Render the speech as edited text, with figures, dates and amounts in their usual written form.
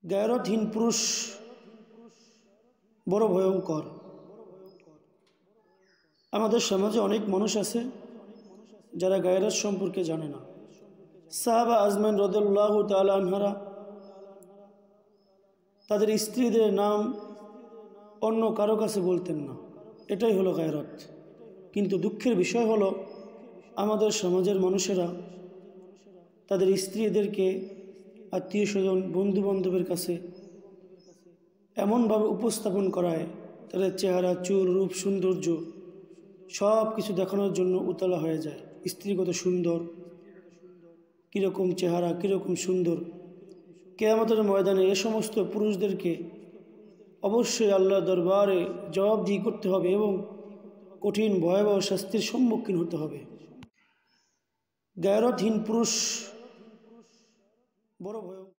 গায়রতহীন পুরুষ বড় ভয়ঙ্কর। আমাদের সমাজে অনেক মানুষ আছে যারা গায়রত সম্পর্কে জানে না। সাহাবা আজমান রাদিয়াল্লাহু তাআলা আনহারা তাদের স্ত্রীদের নাম অন্য কারো কাছে বলতেন না, এটাই হলো গায়রত। কিন্তু দুঃখের বিষয় হলো আমাদের সমাজের মানুষেরা তাদের স্ত্রীদেরকে আত্মীয় স্বজন বন্ধু বান্ধবের কাছে এমনভাবে উপস্থাপন করায়, তাদের চেহারা চুল রূপ সৌন্দর্য সব কিছু দেখানোর জন্য উতলা হয়ে যায়। স্ত্রী কত সুন্দর, কীরকম চেহারা, কীরকম সুন্দর। কিয়ামতের ময়দানে এ সমস্ত পুরুষদেরকে অবশ্যই আল্লাহর দরবারে জবাবদিহি করতে হবে এবং কঠিন ভয়াবহ শাস্তির সম্মুখীন হতে হবে। গায়রতহীন পুরুষ বড় ভয়।